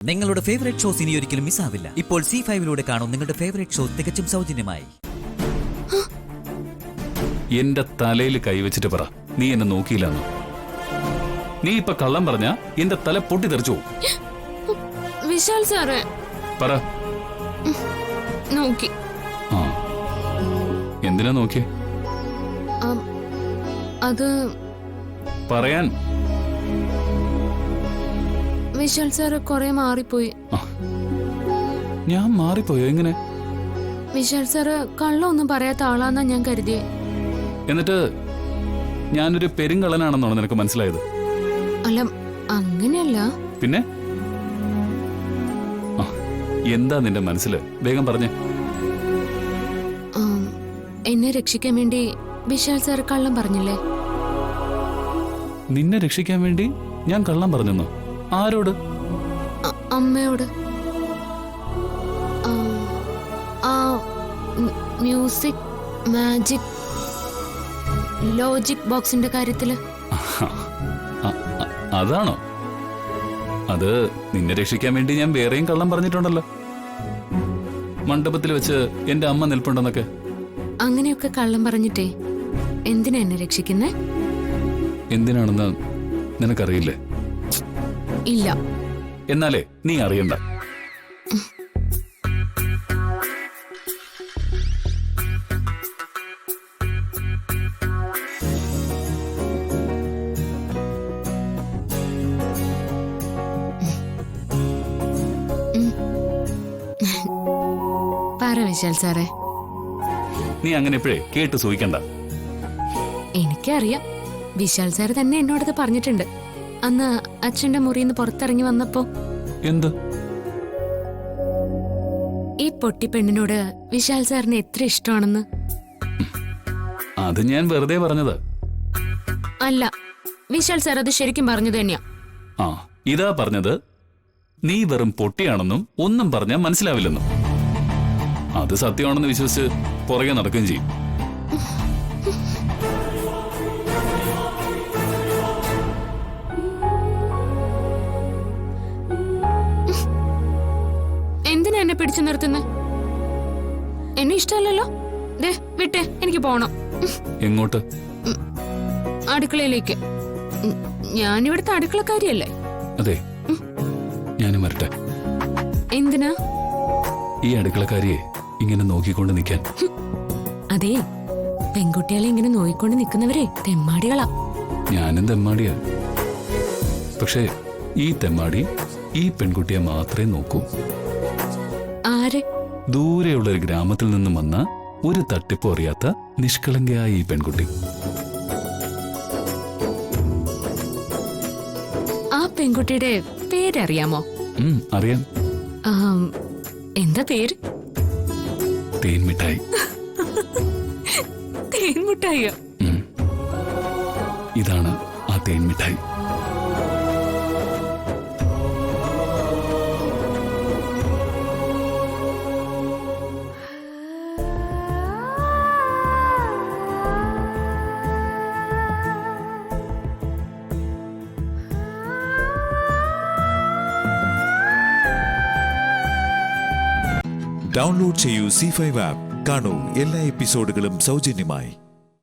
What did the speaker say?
നിങ്ങളുടെ favourite shows ഇനി ഒരിക്കലും മിസ്സാവില്ല. ഇപ്പോൾ C5-ലൂടെ കാണും നിങ്ങളുടെ ഫേവറേറ്റ് ഷോ തികച്ചും സൗജന്യമായി. എന്റെ തലയിൽ കൈവച്ചിട്ട് പറ, നീ എന്നെ നോക്കിയില്ലെന്ന്. നീ ഇപ്പൊ കള്ളം പറഞ്ഞ എന്റെ തല പൊട്ടിത്തെറിച്ചു. വിശാൽ സാറേ പറ. നോക്കി. ആ, എന്തിനാ നോക്കിയേ? അത് പറയാൻ. വിശാൽ സാറ് കൊറേ മാറിപ്പോയി. ഞാൻ മാറിപ്പോയോ? എങ്ങനെ? വിശാൽ സാറ് കള്ളൊന്നും പറയാത്ത ആളാന്നാ ഞാൻ കരുതിയേ. എന്നിട്ട് ഞാനൊരു പെരുങ്കള്ളനാണെന്നാണ് നിനക്ക് മനസ്സിലായത്? അല്ല, അങ്ങനെയല്ല. പിന്നെ എന്താ നിന്റെ മനസ്സില്? വേഗം പറഞ്ഞേ. എന്നെ രക്ഷിക്കാൻ വേണ്ടി വിശാൽ സാർ കള്ളം പറഞ്ഞില്ലേ? നിന്നെ രക്ഷിക്കാൻ വേണ്ടി ഞാൻ കള്ളം പറഞ്ഞെന്നോ? ആരോട്? അമ്മയോട്. മ്യൂസിക്, മാജിക്, ലോജിക് ബോക്സിന്റെ കാര്യത്തില്. അതാണോ? അത് നിന്നെ രക്ഷിക്കാൻ വേണ്ടി ഞാൻ വേറെയും കള്ളം പറഞ്ഞിട്ടുണ്ടല്ലോ. മണ്ഡപത്തിൽ വെച്ച് എന്റെ അമ്മ നിൽപ്പുണ്ടെന്നൊക്കെ. അങ്ങനെയൊക്കെ കള്ളം പറഞ്ഞിട്ടേ എന്തിനാ എന്നെ രക്ഷിക്കുന്നേ? എന്തിനാണെന്ന് നിനക്കറിയില്ലേ? ഇല്ല. എന്നാലേ നീ അറിയണ്ട. പറ വിശാൽ സാറേ. നീ അങ്ങനെ എപ്പോഴേ കേട്ട് സൂഹിക്കണ്ട. എനിക്കറിയാം. വിശാൽ സാർ തന്നെ എന്നോടത് പറഞ്ഞിട്ടുണ്ട് അന്ന് അച്ഛന്റെ മുറിന്ന് പുറത്തിറങ്ങി വന്നപ്പോ. എന്ത്? ഈ പൊട്ടിപ്പെണ്ണിനോട് വിശാൽ സാറിന് എത്ര ഇഷ്ടമാണെന്ന്. അത് ഞാൻ വെറുതെ പറഞ്ഞത് അല്ല, വിശാൽ സാർ അത് ശരിക്കും പറഞ്ഞത് തന്നെയാ. ആ, ഇതാ പറഞ്ഞത്. നീ വെറും പൊട്ടിയാണെന്നും ഒന്നും പറഞ്ഞാൽ മനസ്സിലാവില്ലെന്നും. അത് സത്യമാണെന്ന് വിശ്വസിച്ച് പുറകെ നടക്കുകയും ചെയ്യും. എന്തിനാ എന്നെ പിടിച്ചു നിർത്തുന്നത്? എന്നെ ഇഷ്ടമല്ലല്ലോ. ദേ വിട്ടേ, എനിക്ക് പോണം. എങ്ങോട്ട്? അടുക്കളയിലേക്ക്. ഞാനിവിടുത്തെ അടുക്കളക്കാരിയല്ലേ? അതെ, ഞാനും വരട്ടെ. എന്തിനാ? ഈ അടുക്കളക്കാരിയെ ഇങ്ങനെ നോക്കിക്കൊണ്ട് നിൽക്കാൻ. അതെ, പെൺകുട്ടികളെ ഇങ്ങനെ നോക്കിക്കൊണ്ട് നിൽക്കുന്നവരെ തെമ്മാടികളാ. ഞാനും തെമ്മാടിയാ. പക്ഷേ ഈ തെമ്മാടി ഈ പെൺകുട്ടിയെ മാത്രമേ നോക്കൂ. ആര്? ദൂരെയുള്ള ഒരു ഗ്രാമത്തിൽ നിന്നും വന്ന ഒരു തട്ടിപ്പും അറിയാത്ത നിഷ്കളങ്കയായ ഈ പെൺകുട്ടി. ആ പെൺകുട്ടിയുടെ പേരറിയാമോ? അറിയാം. എന്താ പേര്? തേൻമിഠായി. തേൻമിഠായിയോ? ഇതാണ് ആ തേൻമിഠായി. ഡൗൺലോഡ് ചെയ്യൂ C5 ആപ്പ്. കാണൂ എല്ലാ എപ്പിസോഡുകളും സൗജന്യമായി.